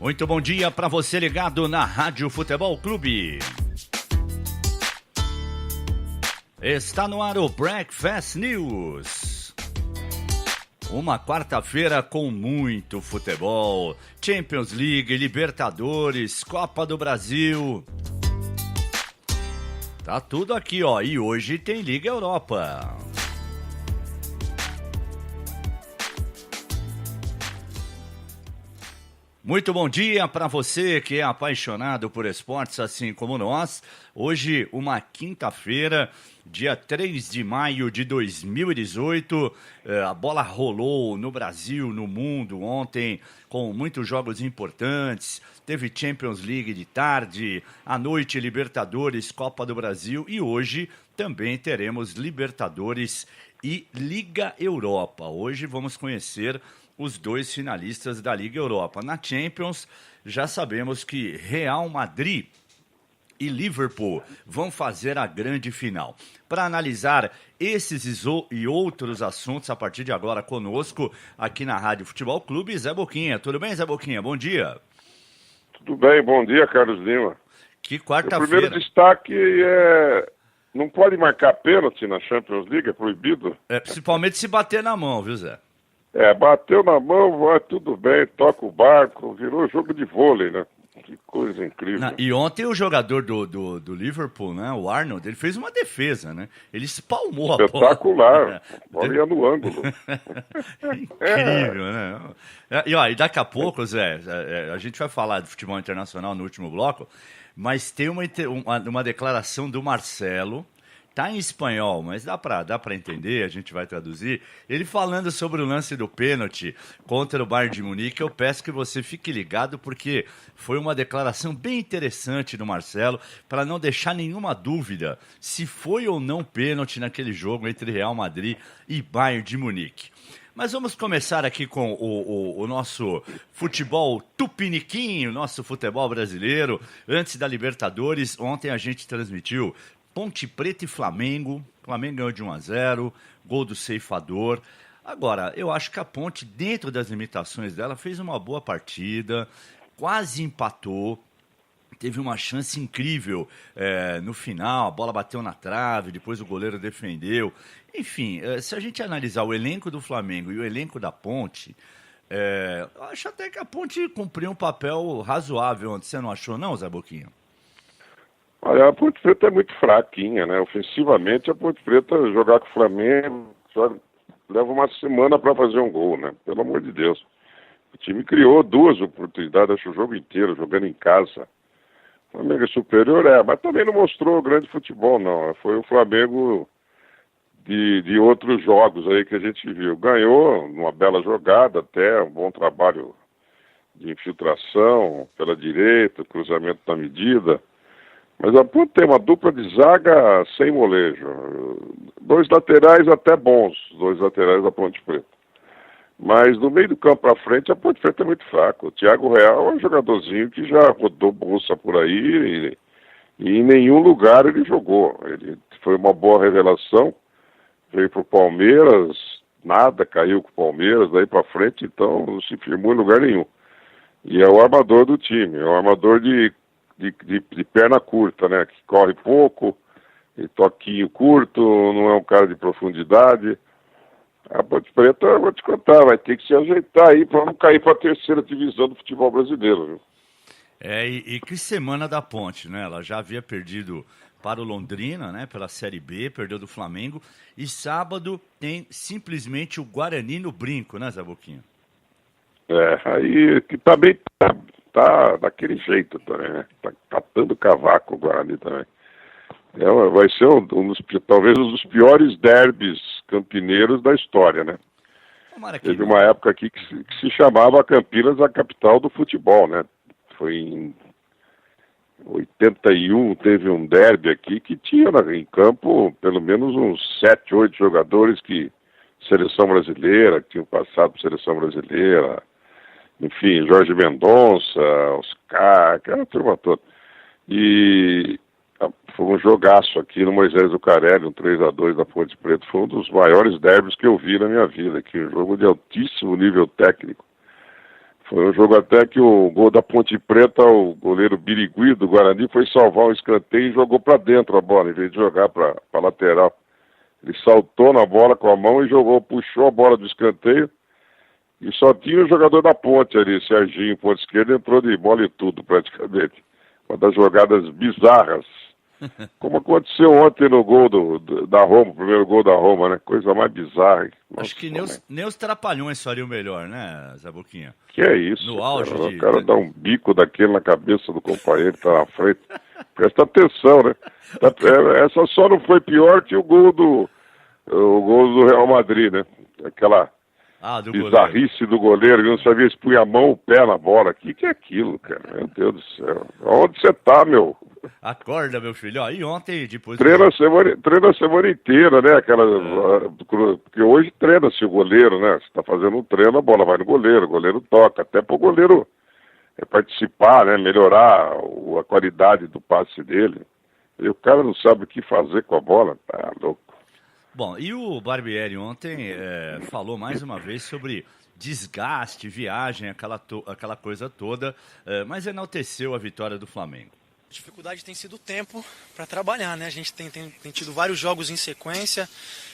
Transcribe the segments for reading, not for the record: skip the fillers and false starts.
Muito bom dia para você ligado na Rádio Futebol Clube. Está no ar o Breakfast News. Uma quarta-feira com muito futebol. Champions League, Libertadores, Copa do Brasil. Tá tudo aqui, ó. E hoje tem Liga Europa. Muito bom dia para você que é apaixonado por esportes assim como nós. Hoje, uma quinta-feira, dia 3 de maio de 2018. A bola rolou no Brasil, no mundo ontem, com muitos jogos importantes. Teve Champions League de tarde, à noite Libertadores, Copa do Brasil e hoje também teremos Libertadores e Liga Europa. Hoje vamos conhecer os dois finalistas da Liga Europa. Na Champions, já sabemos que Real Madrid e Liverpool vão fazer a grande final. Para analisar esses e outros assuntos a partir de agora conosco, aqui na Rádio Futebol Clube, Zé Boquinha. Tudo bem, Zé Boquinha? Bom dia. Tudo bem, bom dia, Carlos Lima. Que quarta-feira. O primeiro destaque é... Não pode marcar pênalti na Champions League, é proibido? Principalmente se bater na mão, viu, Zé? Bateu na mão, vai tudo bem, toca o barco, virou jogo de vôlei, né? Que coisa incrível. E ontem o jogador do Liverpool, né, o Arnold, ele fez uma defesa, né? Ele espalmou a bola. Espetacular, bola ia no ângulo. Incrível, né? E daqui a pouco, Zé, a gente vai falar de futebol internacional no último bloco, mas tem uma declaração do Marcelo. Tá em espanhol, mas dá pra entender, a gente vai traduzir. Ele falando sobre o lance do pênalti contra o Bayern de Munique, eu peço que você fique ligado, porque foi uma declaração bem interessante do Marcelo, para não deixar nenhuma dúvida se foi ou não pênalti naquele jogo entre Real Madrid e Bayern de Munique. Mas vamos começar aqui com o nosso futebol tupiniquim, o nosso futebol brasileiro. Antes da Libertadores, ontem a gente transmitiu Ponte Preta e Flamengo. O Flamengo ganhou de 1-0, gol do ceifador. Agora, eu acho que a Ponte, dentro das limitações dela, fez uma boa partida, quase empatou, teve uma chance incrível no final, a bola bateu na trave, depois o goleiro defendeu. Enfim, se a gente analisar o elenco do Flamengo e o elenco da Ponte, eu acho até que a Ponte cumpriu um papel razoável ontem. Você não achou não, Zé Boquinha? Olha, a Ponte Preta é muito fraquinha, né? Ofensivamente, a Ponte Preta jogar com o Flamengo leva uma semana para fazer um gol, né? Pelo amor de Deus. O time criou 2 oportunidades, acho o jogo inteiro, jogando em casa. O Flamengo é superior, mas também não mostrou grande futebol, não. Foi o Flamengo de outros jogos aí que a gente viu. Ganhou uma bela jogada até, um bom trabalho de infiltração pela direita, cruzamento na medida. Mas a Ponte tem uma dupla de zaga sem molejo. 2 laterais até bons, 2 laterais da Ponte Preta. Mas no meio do campo para frente, a Ponte Preta é muito fraca. O Thiago Real é um jogadorzinho que já rodou bolsa por aí e em nenhum lugar ele jogou. Ele foi uma boa revelação, veio para o Palmeiras, nada, caiu com o Palmeiras, daí para frente, então não se firmou em lugar nenhum. E é o armador do time, é o armador de perna curta, né? Que corre pouco, e toquinho curto, não é um cara de profundidade. A Ponte Preta, eu vou te contar, vai ter que se ajeitar aí para não cair para a 3ª divisão do futebol brasileiro, viu? E que semana da Ponte, né? Ela já havia perdido para o Londrina, né? Pela Série B, perdeu do Flamengo, e sábado tem simplesmente o Guarani no brinco, né, Zé Boquinha? Aí que também tá daquele jeito também, né? Tá catando cavaco o Guarani também. Vai ser talvez um dos piores derbys campineiros da história, né? Teve uma época aqui que se chamava Campinas a capital do futebol, né? Foi em 81, teve um derby aqui que tinha em campo pelo menos uns 7, 8 jogadores seleção brasileira, que tinham passado por seleção brasileira. Enfim, Jorge Mendonça, Oscar, aquela turma toda. E foi um jogaço aqui no Moisés Zucarelli, um 3-2 da Ponte Preta. Foi um dos maiores derbys que eu vi na minha vida, que um jogo de altíssimo nível técnico. Foi um jogo até que o gol da Ponte Preta, o goleiro Birigui do Guarani foi salvar um escanteio e jogou para dentro a bola, em vez de jogar para lateral. Ele saltou na bola com a mão e jogou, puxou a bola do escanteio e só tinha o jogador da Ponte ali, Serginho, ponta esquerda, entrou de bola e tudo praticamente. Uma das jogadas bizarras. Como aconteceu ontem no gol da Roma, o primeiro gol da Roma, né? Coisa mais bizarra. Nossa, acho que nem os Trapalhões fariam melhor, né, Zé Boquinha? Que é isso? No auge cara, o cara dá um bico daquele na cabeça do companheiro que tá na frente. Presta atenção, né? Essa só não foi pior que o gol do Real Madrid, né? Aquela bizarrice do goleiro, que não sabia se punha a mão ou o pé na bola. O que é aquilo, cara? Meu Deus do céu. Onde você tá, meu? Acorda, meu filho. Ó, e ontem, depois... Treina a semana inteira, né? Porque hoje treina-se o goleiro, né? Você tá fazendo um treino, a bola vai no goleiro, o goleiro toca. Até pro goleiro participar, né? Melhorar a qualidade do passe dele. E o cara não sabe o que fazer com a bola. Tá louco. Bom, e o Barbieri ontem falou mais uma vez sobre desgaste, viagem, aquela coisa toda, mas enalteceu a vitória do Flamengo. A dificuldade tem sido o tempo para trabalhar, né? A gente tem tido vários jogos em sequência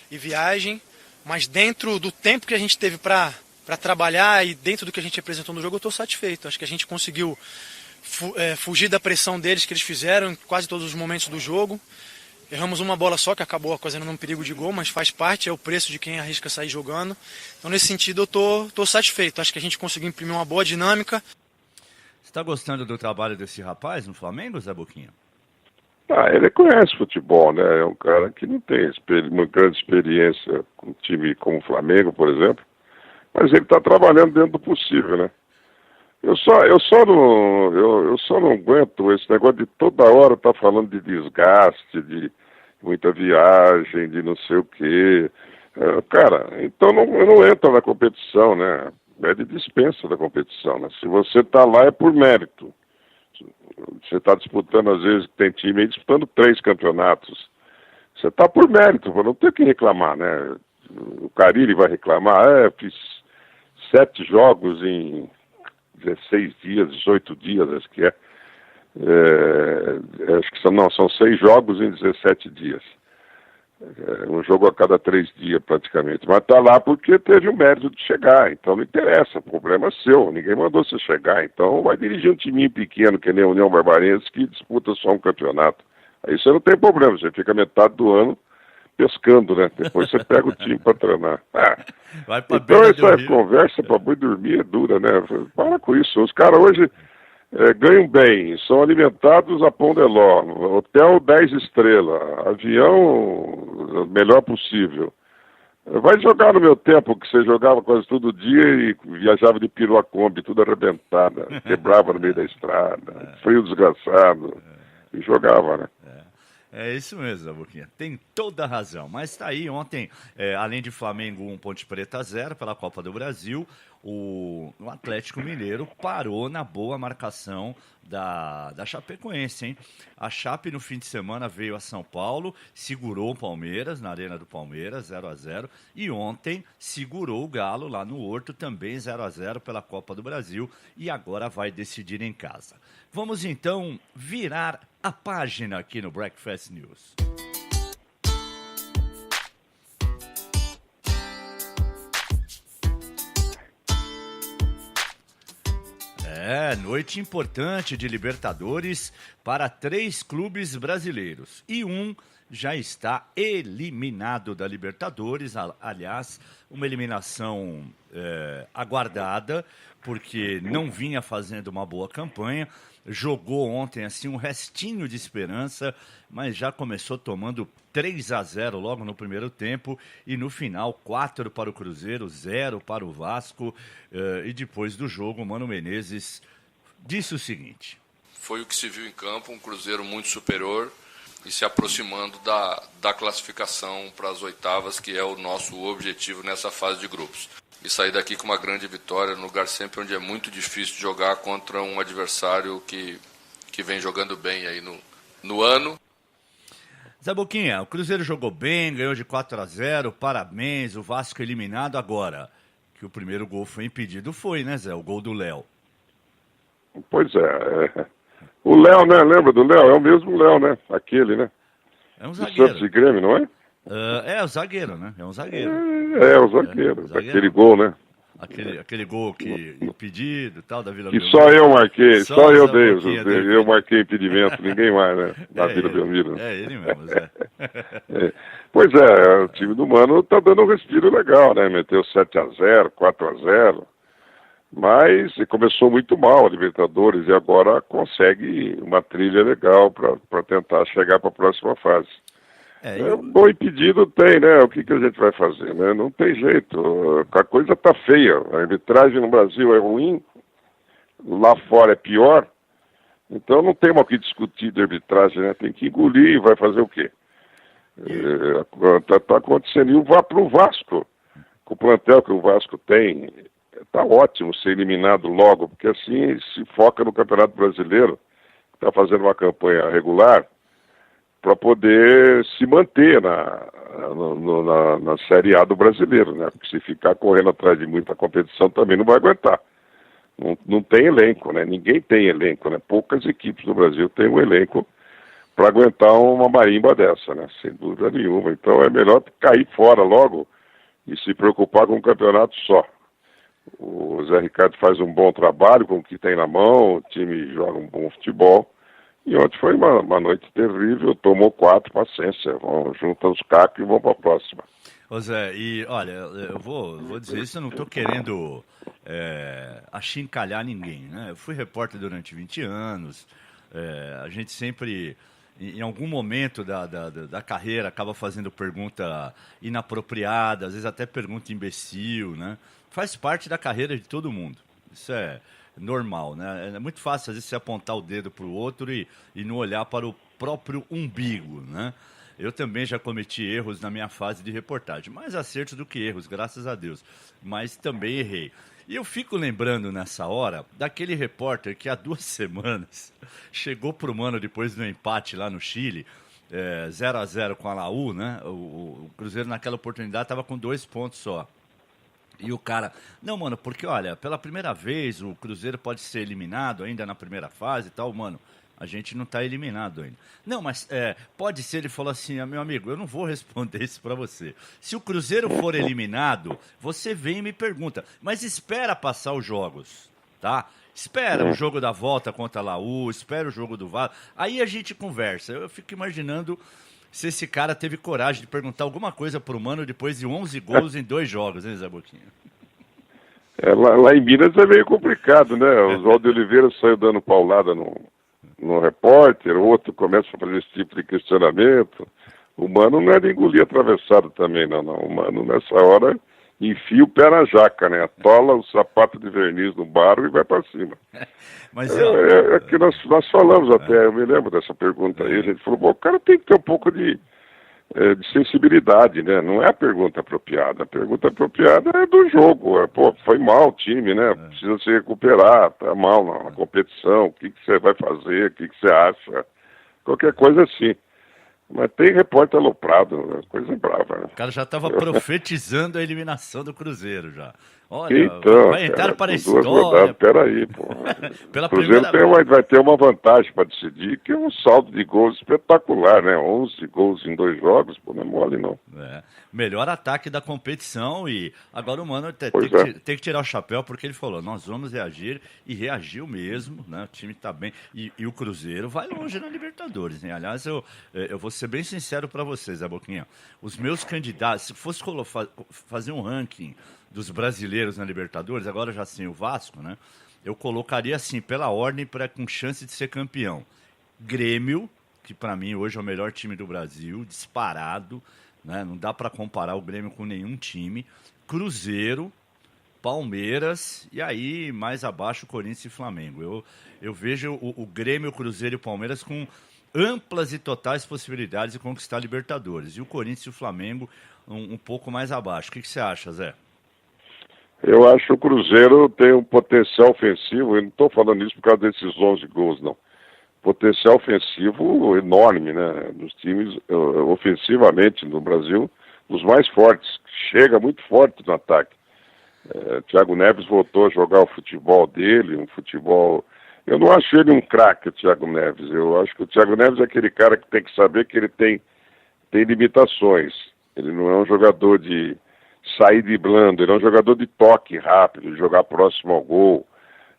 e viagem, mas dentro do tempo que a gente teve para trabalhar e dentro do que a gente apresentou no jogo, eu estou satisfeito. Acho que a gente conseguiu fugir da pressão deles que eles fizeram em quase todos os momentos do jogo. Erramos uma bola só, que acabou causando um perigo de gol, mas faz parte, é o preço de quem arrisca sair jogando. Então, nesse sentido, eu tô satisfeito. Acho que a gente conseguiu imprimir uma boa dinâmica. Você está gostando do trabalho desse rapaz no Flamengo, Zé Boquinha? Ele conhece futebol, né? É um cara que não tem uma grande experiência com um time como o Flamengo, por exemplo, mas ele está trabalhando dentro do possível, né? Eu só não aguento esse negócio de toda hora estar falando de desgaste, de muita viagem, de não sei o quê. Cara, então eu não entro na competição, né? É de dispensa da competição, né? Se você está lá é por mérito. Você está disputando, às vezes, tem time aí disputando 3 campeonatos. Você está por mérito, não tem o que reclamar, né? O Carille vai reclamar, fiz 7 jogos em 16 dias, 18 dias, acho que acho que são 6 jogos em 17 dias. Um jogo a cada 3 dias, praticamente. Mas está lá porque teve o mérito de chegar, então não interessa, o problema é seu, ninguém mandou você chegar. Então vai dirigir um timinho pequeno, que nem a União Barbarense, que disputa só um campeonato. Aí você não tem problema, você fica metade do ano pescando, né? Depois você pega o time para treinar. Então essa conversa para boi dormir é dura, né? Para com isso, os caras hoje ganham bem, são alimentados a pão de ló, hotel 10 estrelas, avião melhor possível. Vai jogar no meu tempo, que você jogava quase todo dia e viajava de perua Kombi, tudo arrebentada, quebrava no meio da estrada, frio desgraçado, e jogava, né? É isso mesmo, Zé Boquinha. Tem toda a razão. Mas tá aí, ontem, além de Flamengo 1, Ponte Preta 0 pela Copa do Brasil, o Atlético Mineiro parou na boa marcação da Chapecoense, hein? A Chape no fim de semana veio a São Paulo, segurou o Palmeiras na Arena do Palmeiras, 0-0, e ontem segurou o Galo lá no Horto, também 0-0 pela Copa do Brasil, e agora vai decidir em casa. Vamos então virar a página aqui no Breakfast News. Noite importante de Libertadores para 3 clubes brasileiros. E um já está eliminado da Libertadores. Aliás, uma eliminação aguardada, porque não vinha fazendo uma boa campanha. Jogou ontem assim um restinho de esperança, mas já começou tomando 3-0 logo no primeiro tempo e no final 4 para o Cruzeiro, 0 para o Vasco. E depois do jogo, o Mano Menezes disse o seguinte: foi o que se viu em campo, um Cruzeiro muito superior e se aproximando da classificação para as oitavas, que é o nosso objetivo nessa fase de grupos. E sair daqui com uma grande vitória, num lugar sempre onde é muito difícil jogar contra um adversário que vem jogando bem aí no ano. Zé Boquinha, o Cruzeiro jogou bem, ganhou de 4-0, parabéns, o Vasco eliminado agora. Que o primeiro gol foi impedido, foi, né, Zé? O gol do Léo. Pois é. O Léo, né? Lembra do Léo? É o mesmo Léo, né? Aquele, né? É um Do zagueiro. Santos e Grêmio, não é? É o zagueiro, né? É um zagueiro. O zagueiro. zagueiro. Aquele gol, né? Aquele gol que impedido e tal, da Vila Que Belmiro. só eu marquei, só eu dei. Boquinha Eu marquei impedimento, ninguém mais, né? Na Vila ele, Belmiro. É ele mesmo, Zé. Pois é, o time do Mano tá dando um respiro legal, né? Meteu 7-0, 4-0. Mas começou muito mal a Libertadores e agora consegue uma trilha legal para tentar chegar para a próxima fase. Bom impedido tem, né? O que a gente vai fazer, né? Não tem jeito. A coisa tá feia. A arbitragem no Brasil é ruim, lá fora é pior. Então não tem mais o que discutir de arbitragem, né? Tem que engolir e vai fazer o quê? Tá acontecendo. E vá pro Vasco, com o plantel que o Vasco tem, tá ótimo ser eliminado logo, porque assim se foca no Campeonato Brasileiro, que tá fazendo uma campanha regular, para poder se manter na Série A do brasileiro, né? Porque se ficar correndo atrás de muita competição também não vai aguentar. Não tem elenco, né? Ninguém tem elenco, né? Poucas equipes do Brasil têm um elenco para aguentar uma marimba dessa, né? Sem dúvida nenhuma. Então é melhor cair fora logo e se preocupar com um campeonato só. O Zé Ricardo faz um bom trabalho com o que tem na mão, o time joga um bom futebol. E ontem foi uma noite terrível, tomou 4, paciência, vão juntar os cacos e vão para a próxima. Ô Zé, e olha, eu vou dizer isso, eu não estou querendo achincalhar ninguém, né? Eu fui repórter durante 20 anos, a gente sempre, em algum momento da carreira, acaba fazendo pergunta inapropriada, às vezes até pergunta imbecil, né? Faz parte da carreira de todo mundo, isso é normal, né? É muito fácil, às vezes, você apontar o dedo para o outro e não olhar para o próprio umbigo, né? Eu também já cometi erros na minha fase de reportagem, mais acertos do que erros, graças a Deus, mas também errei. E eu fico lembrando nessa hora daquele repórter que há 2 semanas chegou pro Mano depois do empate lá no Chile, 0-0 com a Laú, né? O Cruzeiro naquela oportunidade estava com 2 pontos só. E o cara, não, mano, porque, olha, pela primeira vez o Cruzeiro pode ser eliminado ainda na primeira fase e tal, mano, a gente não tá eliminado ainda. Não, mas pode ser, ele falou assim, meu amigo, eu não vou responder isso pra você. Se o Cruzeiro for eliminado, você vem e me pergunta, mas espera passar os jogos, tá? Espera o jogo da volta contra a Laú, espera o jogo do Vasco, aí a gente conversa. Eu fico imaginando se esse cara teve coragem de perguntar alguma coisa pro Mano depois de 11 gols em 2 jogos, hein, Zé Boquinha? Lá em Minas é meio complicado, né? O Oswaldo Oliveira saiu dando paulada no repórter, o outro começa a fazer esse tipo de questionamento. O Mano não é de engolir atravessado também, não. O Mano, nessa hora, enfia o pé na jaca, né? Atola o sapato de verniz no barro e vai para cima. Mas é que nós falamos até, eu me lembro dessa pergunta aí, a gente falou, bom, o cara tem que ter um pouco de sensibilidade, né? Não é a pergunta apropriada. A pergunta apropriada é do jogo. Foi mal o time, né? Precisa se recuperar, tá mal na competição, o que você vai fazer, o que você acha, qualquer coisa assim. Mas tem repórter aloprado, coisa brava, né? O cara já estava profetizando a eliminação do Cruzeiro já. Olha, então, vai entrar cara, para a 2 história. rodadas, peraí, pô. Pela o Cruzeiro vai ter uma vantagem para decidir, que é um saldo de gols espetacular, né? 11 gols em 2 jogos, pô, não é mole não. Melhor ataque da competição e agora o Mano tem que tirar o chapéu porque ele falou, nós vamos reagir e reagiu mesmo, né? O time está bem e o Cruzeiro vai longe na Libertadores, né? Aliás, eu vou ser bem sincero para vocês, Zé Boquinha, os meus candidatos, se fosse fazer um ranking dos brasileiros na Libertadores, agora já sem o Vasco, né? Eu colocaria assim, pela ordem, com chance de ser campeão. Grêmio, que para mim hoje é o melhor time do Brasil, disparado, né? Não dá para comparar o Grêmio com nenhum time. Cruzeiro, Palmeiras e aí mais abaixo Corinthians e Flamengo. Eu vejo o Grêmio, o Cruzeiro e o Palmeiras com amplas e totais possibilidades de conquistar a Libertadores. E o Corinthians e o Flamengo um pouco mais abaixo. O que você acha, Zé? Eu acho que o Cruzeiro tem um potencial ofensivo, eu não estou falando isso por causa desses 11 gols, não. Potencial ofensivo enorme, né? Dos times ofensivamente no Brasil, os mais fortes. Chega muito forte no ataque. Thiago Neves voltou a jogar o futebol dele, um futebol Eu não acho ele um craque, o Thiago Neves. Eu acho que o Thiago Neves é aquele cara que tem que saber que ele tem limitações. Ele não é um jogador de sair driblando, ele é um jogador de toque rápido, de jogar próximo ao gol.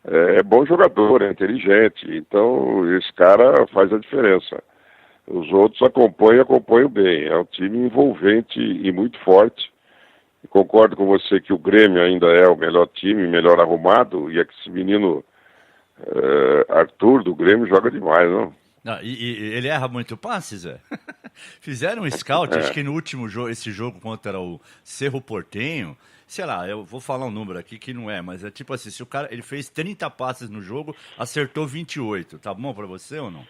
É bom jogador, é inteligente. Então, esse cara faz a diferença. Os outros acompanham bem. É um time envolvente e muito forte. Concordo com você que o Grêmio ainda é o melhor time, melhor arrumado, e é que esse menino Arthur do Grêmio joga demais, não? Não, e ele erra muito passe, Zé? Fizeram um scout, acho que no último jogo, esse jogo contra o Cerro Porteño, sei lá, eu vou falar um número aqui que não é, mas é tipo assim, se o cara, ele fez 30 passes no jogo, acertou 28, tá bom pra você ou não?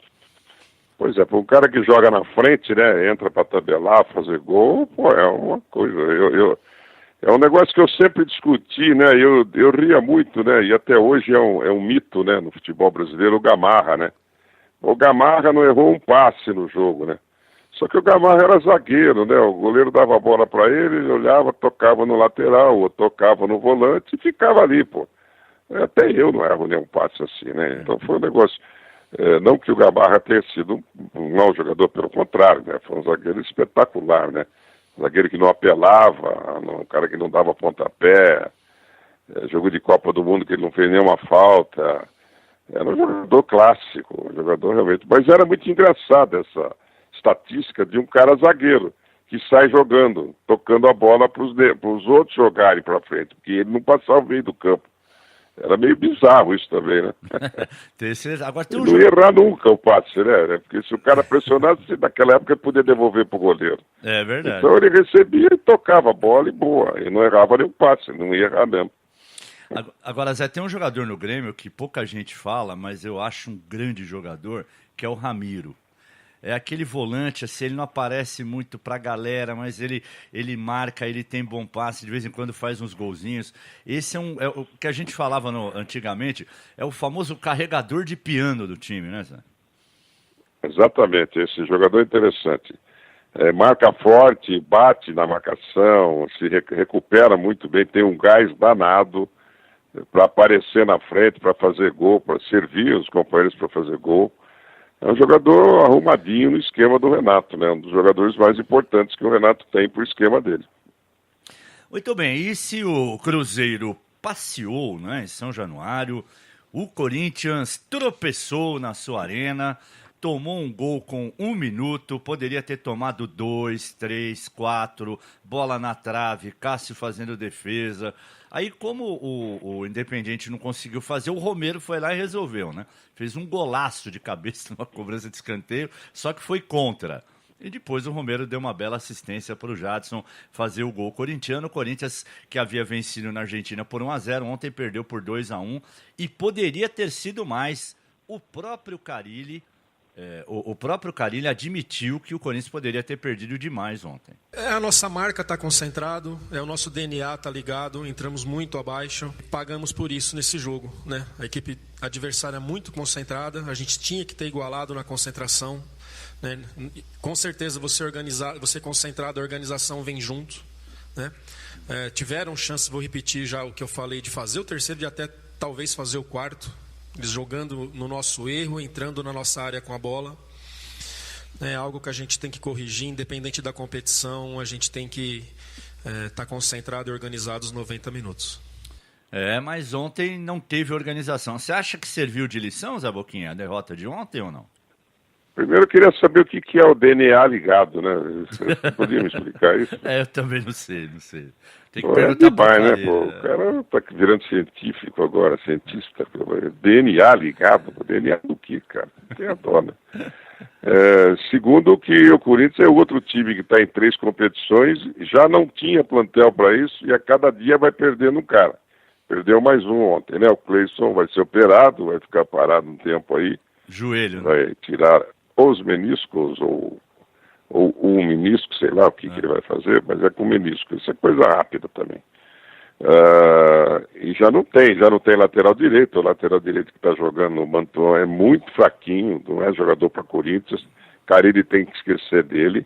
Pois é, para um cara que joga na frente, né, entra para tabelar, fazer gol, pô, é uma coisa, é um negócio que eu sempre discuti, né, eu ria muito, né, e até hoje é um mito, né, no futebol brasileiro, o Gamarra, né. O Gamarra não errou um passe no jogo, né, só que o Gamarra era zagueiro, né, o goleiro dava a bola para ele olhava, tocava no lateral, ou tocava no volante e ficava ali, pô. Até eu não erro nenhum passe assim, né, então foi um negócio... não que o Gamarra tenha sido um mau jogador, pelo contrário, né? Foi um zagueiro espetacular, né? Um zagueiro que não apelava, um cara que não dava pontapé, jogo de Copa do Mundo que ele não fez nenhuma falta. Era um jogador clássico, um jogador realmente... Mas era muito engraçada essa estatística de um cara zagueiro, que sai jogando, tocando a bola para os outros jogarem para frente, porque ele não passava o meio do campo. Era meio bizarro isso também, né? Agora tem não ia errar nunca o passe, né? Porque se o cara pressionasse, naquela época ele podia devolver pro goleiro. É verdade. Então ele recebia e tocava a bola e boa. E não errava nenhum passe, não ia errar mesmo. Agora, Zé, tem um jogador no Grêmio que pouca gente fala, mas eu acho um grande jogador, que é o Ramiro. É aquele volante, assim, ele não aparece muito pra galera, mas ele marca, ele tem bom passe, de vez em quando faz uns golzinhos. Esse é o que a gente falava antigamente, é o famoso carregador de piano do time, né, Zé? Exatamente, esse jogador é interessante. Marca forte, bate na marcação, se recupera muito bem, tem um gás danado para aparecer na frente, para fazer gol, para servir os companheiros para fazer gol. É um jogador arrumadinho no esquema do Renato, né? Um dos jogadores mais importantes que o Renato tem pro esquema dele. Muito bem, e se o Cruzeiro passeou, né, em São Januário, o Corinthians tropeçou na sua arena, tomou um gol com 1 minuto, poderia ter tomado 2, 3, 4, bola na trave, Cássio fazendo defesa. Aí, como o Independiente não conseguiu fazer, o Romero foi lá e resolveu, né? Fez um golaço de cabeça numa cobrança de escanteio, só que foi contra. E depois o Romero deu uma bela assistência para o Jadson fazer o gol corintiano. O Corinthians, que havia vencido na Argentina por 1-0, ontem perdeu por 2-1 e poderia ter sido mais. O próprio Carille... O próprio Carille admitiu que o Corinthians poderia ter perdido demais ontem. A nossa marca está concentrado, o nosso DNA está ligado, entramos muito abaixo, pagamos por isso nesse jogo, né? A equipe adversária muito concentrada, a gente tinha que ter igualado na concentração, né? Com certeza você concentrado, a organização vem junto, né? Tiveram chance, vou repetir já o que eu falei, de fazer o terceiro e até talvez fazer o quarto. Eles jogando no nosso erro, entrando na nossa área com a bola. É algo que a gente tem que corrigir, independente da competição, a gente tem que estar concentrado e organizado os 90 minutos. Mas ontem não teve organização. Você acha que serviu de lição, Zé Boquinha, a derrota de ontem ou não? Primeiro eu queria saber o que é o DNA ligado, né? Você podia me explicar isso? Eu também não sei. Tem que perguntar demais, né, pô? O cara tá virando científico agora, cientista. DNA ligado? DNA do que, cara? Não tem a dó, né? Segundo que o Corinthians é outro time que está em 3 competições, já não tinha plantel para isso e a cada dia vai perdendo um cara. Perdeu mais um ontem, né? O Cleison vai ser operado, vai ficar parado um tempo aí. Joelho, né? Vai tirar os meniscos ou um menisco, sei lá o que ele vai fazer, mas é com menisco. Isso é coisa rápida também. E já não tem lateral direito. O lateral direito que está jogando no Mantuan é muito fraquinho, não é jogador para Corinthians. Carille tem que esquecer dele.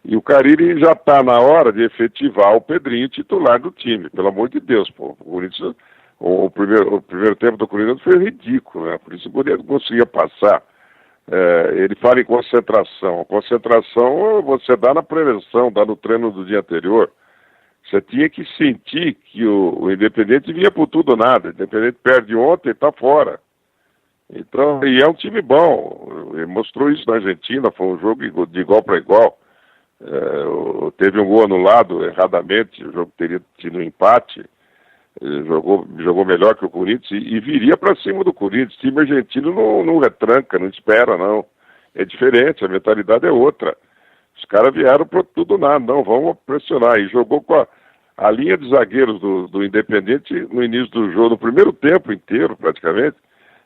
E o Carille já está na hora de efetivar o Pedrinho titular do time, pelo amor de Deus, pô. O Corinthians o primeiro tempo do Corinthians foi ridículo, né? Por isso o Corinthians não conseguia passar. Ele fala em concentração. A concentração você dá na prevenção, dá no treino do dia anterior. Você tinha que sentir que o Independente vinha por tudo ou nada. O Independente perde ontem e está fora. Então, e é um time bom. Ele mostrou isso na Argentina, foi um jogo de igual para igual. Teve um gol anulado erradamente, o jogo teria tido um empate. Jogou melhor que o Corinthians e viria para cima do Corinthians. O time argentino não retranca, não espera, não. É diferente, a mentalidade é outra. Os caras vieram para tudo ou nada, não, vamos pressionar. E jogou com a linha de zagueiros do Independente no início do jogo, no primeiro tempo inteiro, praticamente,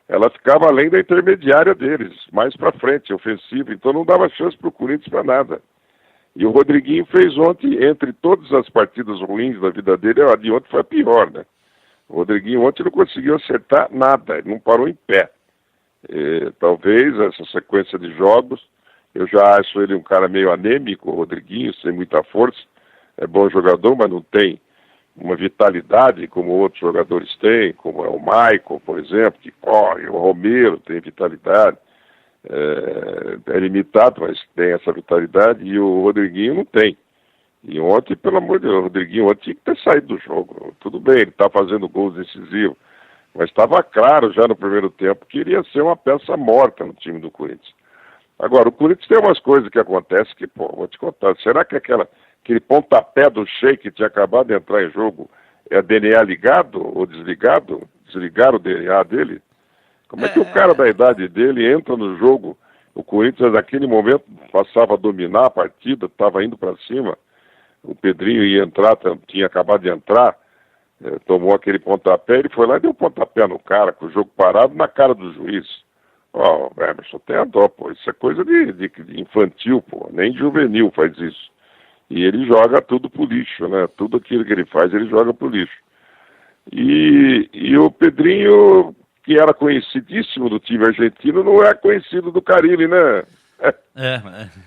ela ficava além da intermediária deles, mais para frente, ofensiva, então não dava chance para o Corinthians para nada. E o Rodriguinho fez ontem, entre todas as partidas ruins da vida dele, a de ontem foi a pior, né? O Rodriguinho ontem não conseguiu acertar nada, ele não parou em pé. Talvez essa sequência de jogos, eu já acho ele um cara meio anêmico, o Rodriguinho, sem muita força, é bom jogador, mas não tem uma vitalidade como outros jogadores têm, como é o Maicon, por exemplo, que corre, o Romero tem vitalidade. É limitado, mas tem essa vitalidade, e o Rodriguinho não tem. E ontem, pelo amor de Deus, o Rodriguinho ontem tinha que ter saído do jogo. Tudo bem, ele está fazendo gols decisivos, mas estava claro já no primeiro tempo que iria ser uma peça morta no time do Corinthians. Agora, o Corinthians tem umas coisas que acontecem que, vou te contar, será que aquele pontapé do Sheik que tinha acabado de entrar em jogo é DNA ligado ou desligado? Desligaram o DNA dele? Como é que o cara da idade dele entra no jogo? O Corinthians, naquele momento, passava a dominar a partida, estava indo para cima. O Pedrinho ia entrar, tinha acabado de entrar, tomou aquele pontapé, ele foi lá e deu um pontapé no cara, com o jogo parado, na cara do juiz. Emerson, tem a dó, pô. Isso é coisa de infantil, pô. Nem juvenil faz isso. E ele joga tudo pro lixo, né? Tudo aquilo que ele faz, ele joga pro lixo. E o Pedrinho, que era conhecidíssimo do time argentino, não é conhecido do Carille, né?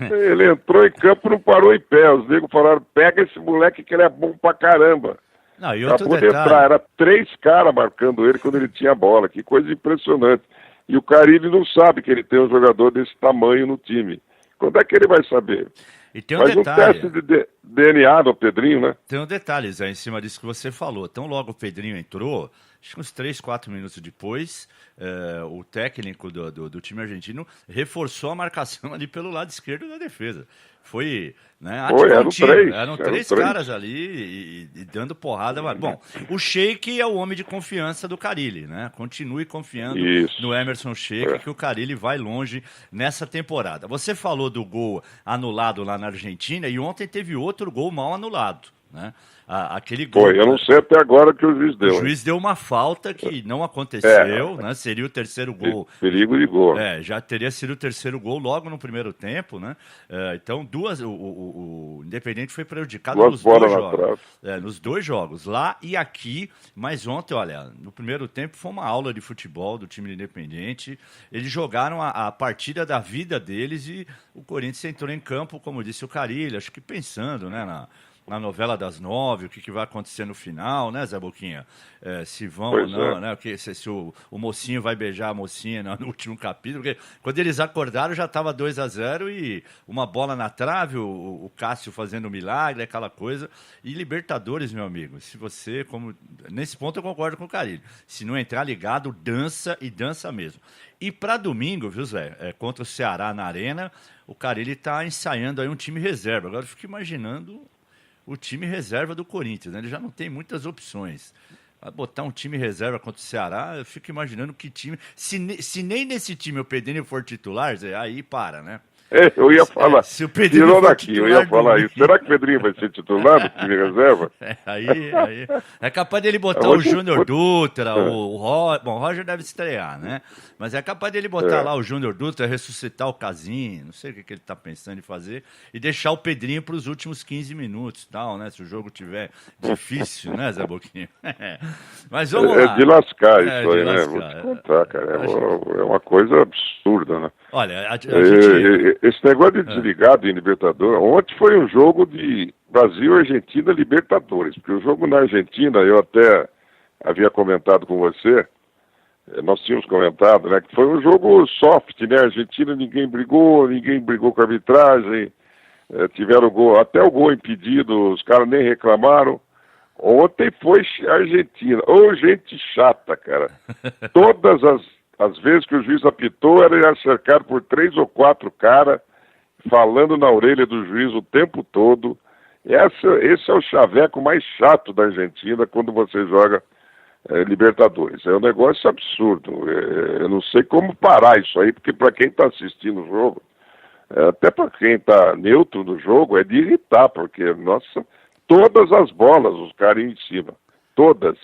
Ele entrou em campo, não parou em pé. Os negros falaram, pega esse moleque que ele é bom pra caramba. Não, e pra outro poder detalhe... entrar, era 3 caras marcando ele quando ele tinha a bola. Que coisa impressionante. E o Carille não sabe que ele tem um jogador desse tamanho no time. Quando é que ele vai saber? E tem Faz detalhe. um teste de DNA no Pedrinho, né? Tem um detalhe, Zé, em cima disso que você falou. Tão logo o Pedrinho entrou, acho que uns 3, 4 minutos depois, o técnico do time argentino reforçou a marcação ali pelo lado esquerdo da defesa. Foi, né, eram três caras ali e dando porrada. Mas, bom, o Sheik é o homem de confiança do Carille, né? Continue confiando no Emerson Sheik, que o Carille vai longe nessa temporada. Você falou do gol anulado lá na Argentina e ontem teve outro gol mal anulado, né? Aquele gol. Foi, eu não sei até agora que o juiz deu. O juiz deu uma falta que não aconteceu, né? Seria o terceiro gol. Perigo de gol. Já teria sido o terceiro gol logo no primeiro tempo, né? Então, o Independente foi prejudicado nos dois jogos. Nos 2 jogos, lá e aqui. Mas ontem, olha, no primeiro tempo foi uma aula de futebol do time do Independente. Eles jogaram a partida da vida deles e o Corinthians entrou em campo, como disse o Carille, acho que pensando, né, na novela das 9, o que vai acontecer no final, né, Zé Boquinha? Se vão ou não, né? Se o mocinho vai beijar a mocinha no último capítulo. Porque quando eles acordaram já estava 2-0 e uma bola na trave, o Cássio fazendo um milagre, aquela coisa. E Libertadores, meu amigo, se você, nesse ponto eu concordo com o Carille, se não entrar ligado, dança e dança mesmo. E para domingo, viu, Zé, contra o Ceará na Arena, o Carille está ensaiando aí um time reserva. Agora eu fico imaginando o time reserva do Corinthians, né? Ele já não tem muitas opções. Vai botar um time reserva contra o Ceará, eu fico imaginando que time... Se nem nesse time o Pedrinho for titular, Zé, aí para, né? Eu ia falar. Se o Pedrinho tirou daqui, eu ia falar isso. Será que o Pedrinho vai ser titular do time reserva? Aí. É capaz dele botar o Júnior Dutra, o Roger. Bom, o Roger deve estrear, né? Mas é capaz dele botar lá o Júnior Dutra, ressuscitar o Casim, não sei o que ele tá pensando em fazer, e deixar o Pedrinho para os últimos 15 minutos, tal, né? Se o jogo tiver difícil, né, Zé Boquinha? Mas vamos lá. É de lascar isso aí, né? Vou te contar, cara. É uma coisa absurda, né? Olha, a gente... Esse negócio de desligado em Libertadores, ontem foi um jogo de Brasil-Argentina Libertadores, porque o jogo na Argentina, eu até havia comentado com você, nós tínhamos comentado, né, que foi um jogo soft, né? A Argentina ninguém brigou com a arbitragem, tiveram gol, até o gol impedido, os caras nem reclamaram. Ontem foi a Argentina, ou gente chata, cara. Todas as vezes que o juiz apitou, era cercado por 3 ou 4 caras, falando na orelha do juiz o tempo todo. Esse é o chaveco mais chato da Argentina quando você joga Libertadores. É um negócio absurdo. Eu não sei como parar isso aí, porque para quem está assistindo o jogo, até para quem está neutro no jogo, é de irritar, porque, nossa, todas as bolas os caras iam em cima. Todas.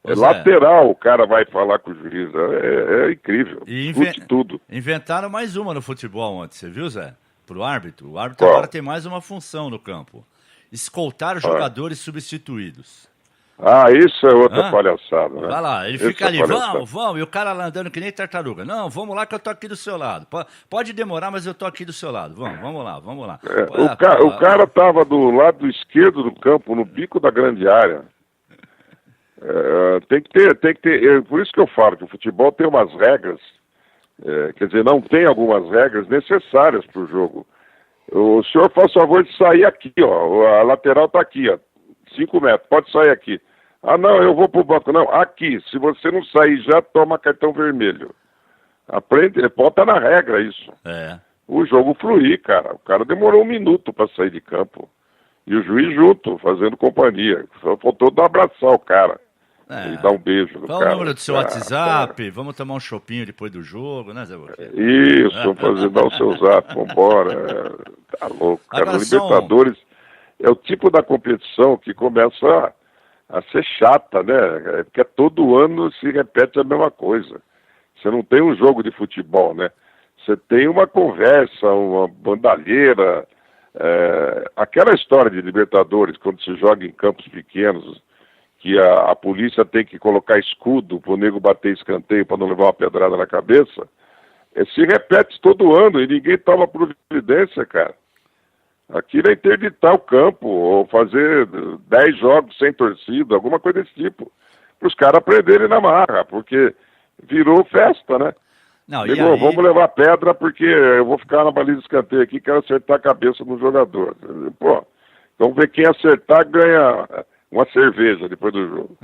Lateral, o cara vai falar com o juiz. É incrível. Discute tudo. Inventaram mais uma no futebol ontem, você viu, Zé? Pro árbitro. O árbitro agora tem mais uma função no campo. Escoltar jogadores substituídos. Isso é outra palhaçada, né? Vai lá, ele fica ali, vamos, e o cara lá andando que nem tartaruga. Não, vamos lá que eu tô aqui do seu lado. Pode demorar, mas eu tô aqui do seu lado. Vamos lá. O cara tava do lado esquerdo do campo, no bico da grande área. Tem que ter. Por isso que eu falo que o futebol tem umas regras, quer dizer, não tem algumas regras necessárias para o jogo. O senhor faz favor de sair aqui, ó. A lateral tá aqui, ó. 5 metros, pode sair aqui. Não, eu vou pro banco. Não, aqui. Se você não sair já, toma cartão vermelho. Aprende, bota na regra isso. O jogo fluir, cara. O cara demorou 1 minuto para sair de campo. E o juiz junto, fazendo companhia. Só faltou abraçar o cara. E dar um beijo no cara. Qual o número do seu WhatsApp? Vamos tomar um chopinho depois do jogo, né, Zé Boquinha? Isso, dar o seu zap, vambora. Tá louco, cara. Libertadores é o tipo da competição que começa a ser chata, né? Porque todo ano se repete a mesma coisa. Você não tem um jogo de futebol, né? Você tem uma conversa, uma bandalheira. Aquela história de Libertadores, quando se joga em campos pequenos, que a polícia tem que colocar escudo para o nego bater escanteio para não levar uma pedrada na cabeça, se repete todo ano e ninguém toma providência, cara. Aquilo é interditar o campo, ou fazer 10 jogos sem torcida, alguma coisa desse tipo, para os caras aprenderem na marra, porque virou festa, né? Não, Digo, vamos levar pedra porque eu vou ficar na baliza de escanteio aqui e quero acertar a cabeça no jogador. Pô, vamos ver quem acertar ganha uma cerveja depois do jogo.